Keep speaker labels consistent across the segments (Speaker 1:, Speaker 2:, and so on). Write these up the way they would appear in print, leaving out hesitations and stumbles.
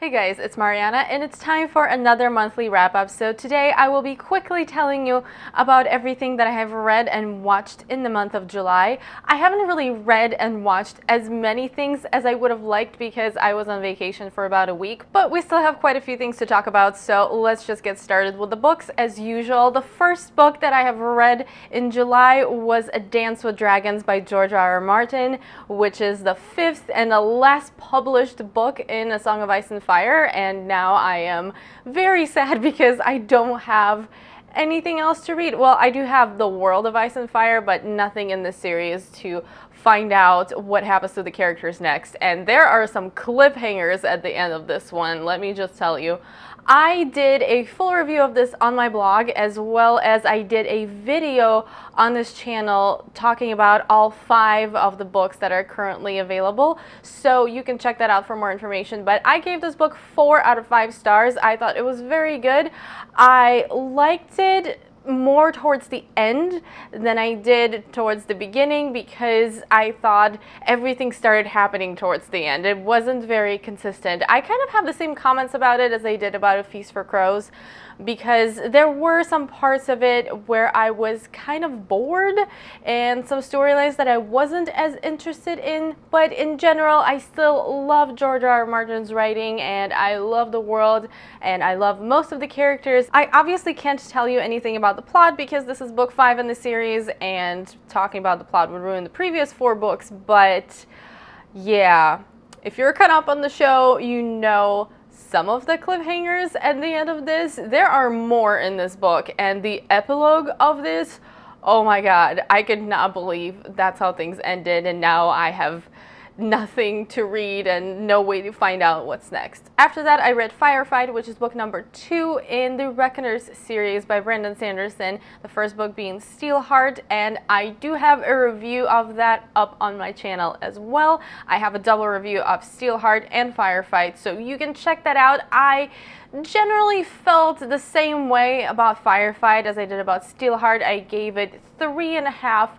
Speaker 1: Hey guys, it's Mariana and it's time for another monthly wrap-up. So today I will be quickly telling you about everything that I have read and watched in the month of July. I haven't really read and watched as many things as I would have liked because I was on vacation for about a week, but we still have quite a few things to talk about, so let's just get started with the books as usual. The first book that I have read in July was A Dance with Dragons by George R. R. Martin, which is the fifth and the last published book in A Song of Ice and Fire. And now I am very sad because I don't have anything else to read. Well, I do have The World of Ice and Fire, but nothing in this series to find out what happens to the characters next. And there are some cliffhangers at the end of this one, let me just tell you. I did a full review of this on my blog, as well as I did a video on this channel talking about all 5 of the books that are currently available, so you can check that out for more information. But I gave this book 4 out of 5 stars. I thought it was very good. I liked it more towards the end than I did towards the beginning because I thought everything started happening towards the end. It wasn't very consistent. I kind of have the same comments about it as I did about A Feast for Crows, because there were some parts of it where I was kind of bored and some storylines that I wasn't as interested in, but in general I still love George R. R. Martin's writing and I love the world and I love most of the characters. I obviously can't tell you anything about the plot because this is book 5 in the series and talking about the plot would ruin the previous 4 books, but yeah, if you're caught up on the show, you know some of the cliffhangers at the end of this. There are more in this book, and the epilogue of this, oh my god, I could not believe that's how things ended, and now I have nothing to read and no way to find out what's next. After that, I read Firefight, which is book number 2 in the Reckoners series by Brandon Sanderson, the first book being Steelheart, and I do have a review of that up on my channel as well. I have a double review of Steelheart and Firefight, so you can check that out. I generally felt the same way about Firefight as I did about Steelheart. I gave it 3.5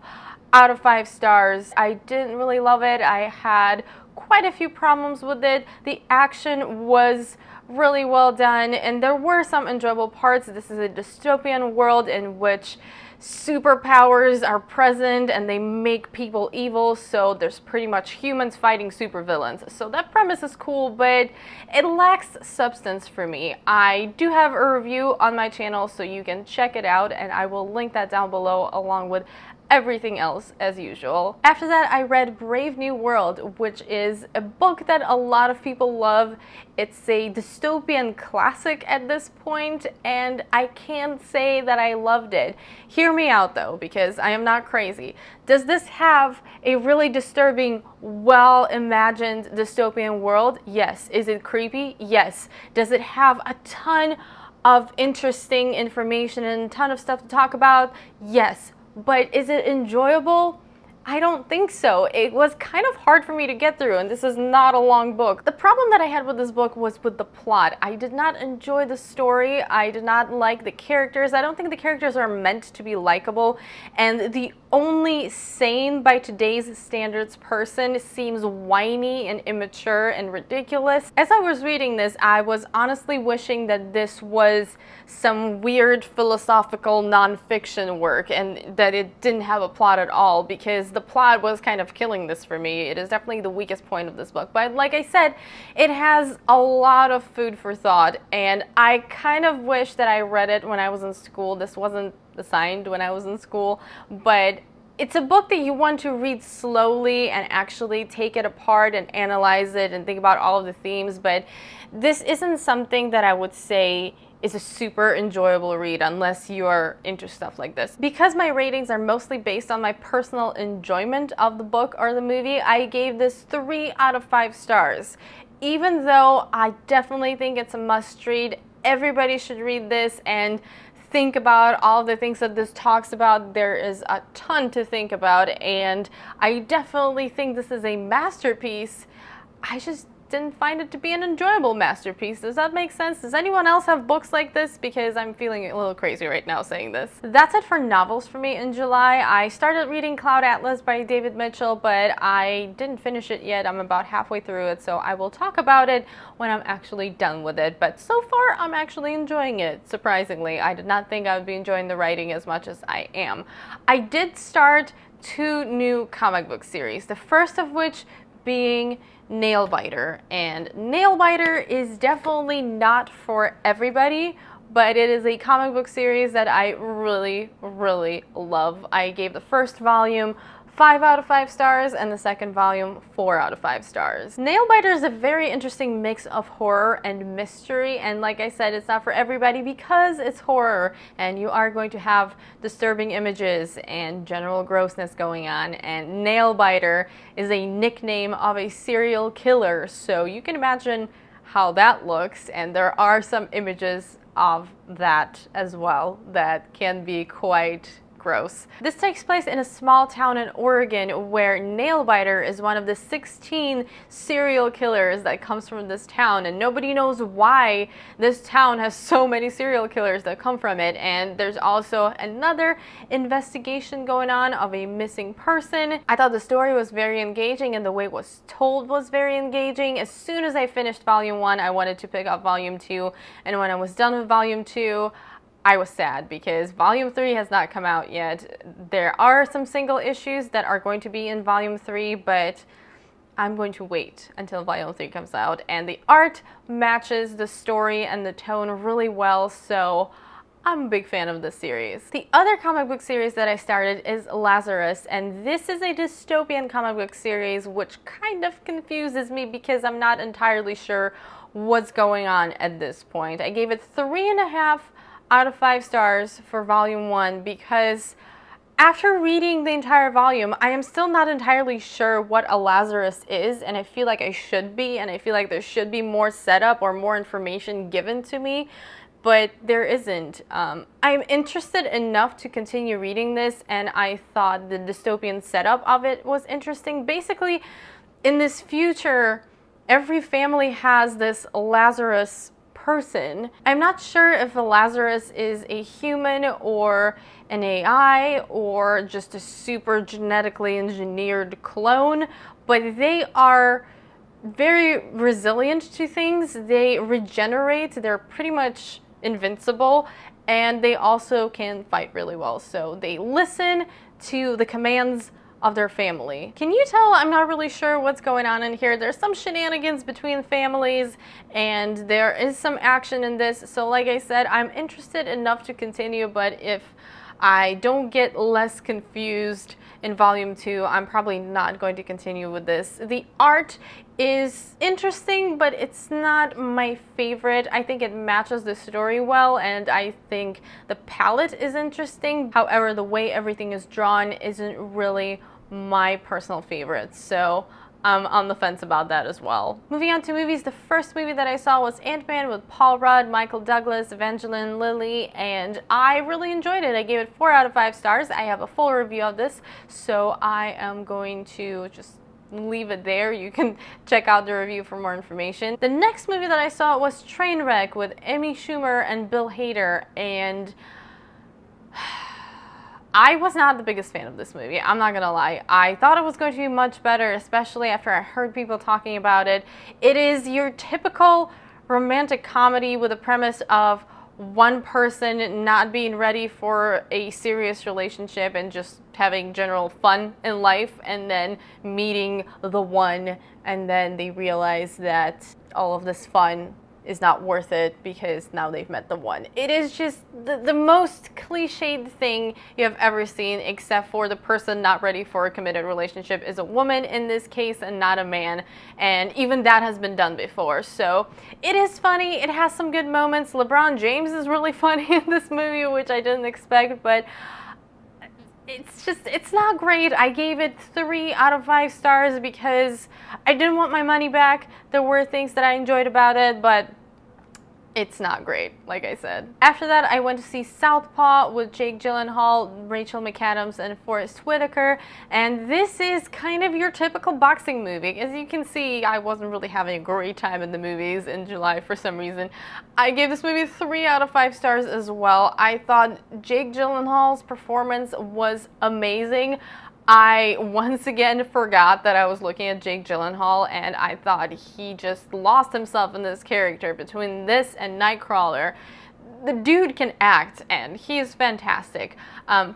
Speaker 1: out of 5 stars. I didn't really love it. I had quite a few problems with it. The action was really well done and there were some enjoyable parts. This is a dystopian world in which superpowers are present and they make people evil, so there's pretty much humans fighting supervillains. So that premise is cool, but it lacks substance for me. I do have a review on my channel, so you can check it out and I will link that down below along with everything else as usual. After that, I read Brave New World, which is a book that a lot of people love. It's a dystopian classic at this point, and I can't say that I loved it. Hear me out though, because I am not crazy. Does this have a really disturbing, well-imagined dystopian world? Yes. Is it creepy? Yes. Does it have a ton of interesting information and a ton of stuff to talk about? Yes. But is it enjoyable? I don't think so. It was kind of hard for me to get through, and this is not a long book. The problem that I had with this book was with the plot. I did not enjoy the story. I did not like the characters. I don't think the characters are meant to be likable, and the only sane by today's standards person seems whiny and immature and ridiculous. As I was reading this, I was honestly wishing that this was some weird philosophical nonfiction work and that it didn't have a plot at all, because the plot was kind of killing this for me. It is definitely the weakest point of this book, but like I said, it has a lot of food for thought, and I kind of wish that I read it when I was in school. This wasn't assigned when I was in school, but it's a book that you want to read slowly and actually take it apart and analyze it and think about all of the themes, but this isn't something that I would say is a super enjoyable read unless you are into stuff like this. Because my ratings are mostly based on my personal enjoyment of the book or the movie, I gave this 3 out of 5 stars. Even though I definitely think it's a must read, everybody should read this and think about all the things that this talks about. There is a ton to think about, and I definitely think this is a masterpiece. I just didn't find it to be an enjoyable masterpiece. Does that make sense? Does anyone else have books like this? Because I'm feeling a little crazy right now saying this. That's it for novels for me in July. I started reading Cloud Atlas by David Mitchell, but I didn't finish it yet. I'm about halfway through it, so I will talk about it when I'm actually done with it. But so far, I'm actually enjoying it, surprisingly. I did not think I would be enjoying the writing as much as I am. I did start 2 new comic book series, the first of which being Nailbiter. And Nailbiter is definitely not for everybody, but it is a comic book series that I really, really love. I gave the first volume 5 out of 5 stars and the second volume 4 out of 5 stars. Nailbiter is a very interesting mix of horror and mystery, and like I said, it's not for everybody because it's horror and you are going to have disturbing images and general grossness going on, and Nailbiter is a nickname of a serial killer, so you can imagine how that looks, and there are some images of that as well that can be quite gross. This takes place in a small town in Oregon where Nailbiter is one of the 16 serial killers that comes from this town, and nobody knows why this town has so many serial killers that come from it. And there's also another investigation going on of a missing person. I thought the story was very engaging and the way it was told was very engaging. As soon as I finished volume 1, I wanted to pick up volume 2, and when I was done with volume 2, I was sad because volume 3 has not come out yet. There are some single issues that are going to be in volume 3, but I'm going to wait until volume 3 comes out. And the art matches the story and the tone really well, so I'm a big fan of this series. The other comic book series that I started is Lazarus, and this is a dystopian comic book series which kind of confuses me because I'm not entirely sure what's going on at this point. I gave it 3.5 out of 5 stars for volume 1 because after reading the entire volume, I am still not entirely sure what a Lazarus is, and I feel like I should be, and I feel like there should be more setup or more information given to me, but there isn't. I'm interested enough to continue reading this, and I thought the dystopian setup of it was interesting. Basically, in this future, every family has this Lazarus person. I'm not sure if a Lazarus is a human or an AI or just a super genetically engineered clone, but they are very resilient to things. They regenerate, they're pretty much invincible, and they also can fight really well. So they listen to the commands of their family. Can you tell I'm not really sure what's going on in here? There's some shenanigans between families and there is some action in this. So like I said, I'm interested enough to continue, but if I don't get less confused in volume 2, I'm probably not going to continue with this. The art is interesting, but it's not my favorite. I think it matches the story well, and I think the palette is interesting. However, the way everything is drawn isn't really my personal favorite, so I'm on the fence about that as well. Moving on to movies, the first movie that I saw was Ant-Man with Paul Rudd, Michael Douglas, Evangeline Lilly, and I really enjoyed it. I gave it 4 out of 5 stars. I have a full review of this, so I am going to just leave it there. You can check out the review for more information. The next movie that I saw was Trainwreck with Amy Schumer and Bill Hader, and I was not the biggest fan of this movie, I'm not gonna lie. I thought it was going to be much better, especially after I heard people talking about it. It is your typical romantic comedy with a premise of one person not being ready for a serious relationship and just having general fun in life, and then meeting the one, and then they realize that all of this fun is not worth it because now they've met the one. It is just the most cliched thing you have ever seen, except for the person not ready for a committed relationship is a woman in this case and not a man, and even that has been done before. So it is funny, it has some good moments. LeBron James is really funny in this movie, which I didn't expect, but it's not great. I gave it 3 out of 5 stars because I didn't want my money back. There were things that I enjoyed about it, but it's not great, like I said. After that, I went to see Southpaw with Jake Gyllenhaal, Rachel McAdams, and Forest Whitaker, and this is kind of your typical boxing movie. As you can see, I wasn't really having a great time in the movies in July for some reason. I gave this movie 3 out of 5 stars as well. I thought Jake Gyllenhaal's performance was amazing. I once again forgot that I was looking at Jake Gyllenhaal, and I thought he just lost himself in this character. Between this and Nightcrawler, the dude can act, and he's fantastic.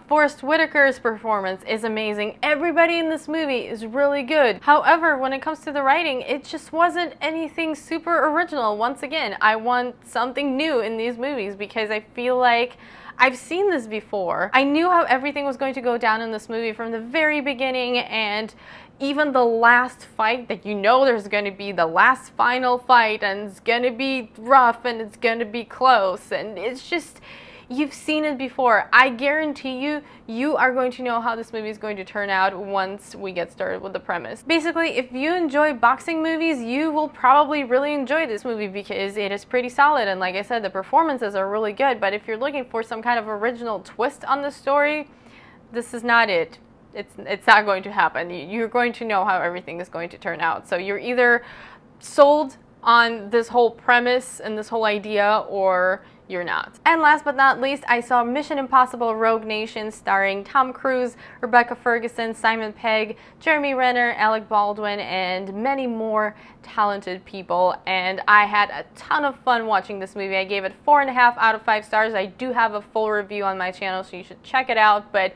Speaker 1: Forest Whitaker's performance is amazing. Everybody in this movie is really good. However, when it comes to the writing, it just wasn't anything super original. Once again, I want something new in these movies because I feel like I've seen this before. I knew how everything was going to go down in this movie from the very beginning, and even the last fight, that you know there's going to be the last final fight, and it's going to be rough and it's going to be close, and it's just, you've seen it before. I guarantee you, you are going to know how this movie is going to turn out once we get started with the premise. Basically, if you enjoy boxing movies, you will probably really enjoy this movie because it is pretty solid, and like I said, the performances are really good. But if you're looking for some kind of original twist on the story, this is not it. It's not going to happen. You're going to know how everything is going to turn out. So you're either sold on this whole premise and this whole idea, or you're not. And last but not least, I saw Mission Impossible Rogue Nation starring Tom Cruise, Rebecca Ferguson, Simon Pegg, Jeremy Renner, Alec Baldwin, and many more talented people. And I had a ton of fun watching this movie. I gave it 4.5 out of 5 stars. I do have a full review on my channel, so you should check it out. But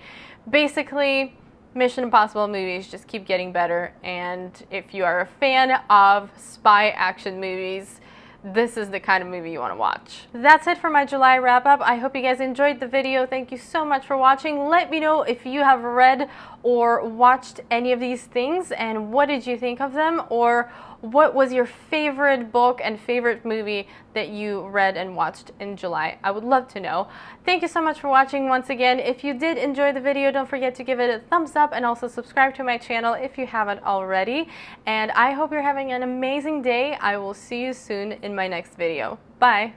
Speaker 1: basically, Mission Impossible movies just keep getting better, and if you are a fan of spy action movies, this is the kind of movie you want to watch. That's it for my July wrap-up. I hope you guys enjoyed the video. Thank you so much for watching. Let me know if you have read or watched any of these things, and what did you think of them, or what was your favorite book and favorite movie that you read and watched in July? I would love to know. Thank you so much for watching once again. If you did enjoy the video, don't forget to give it a thumbs up and also subscribe to my channel if you haven't already. And I hope you're having an amazing day. I will see you soon in my next video. Bye!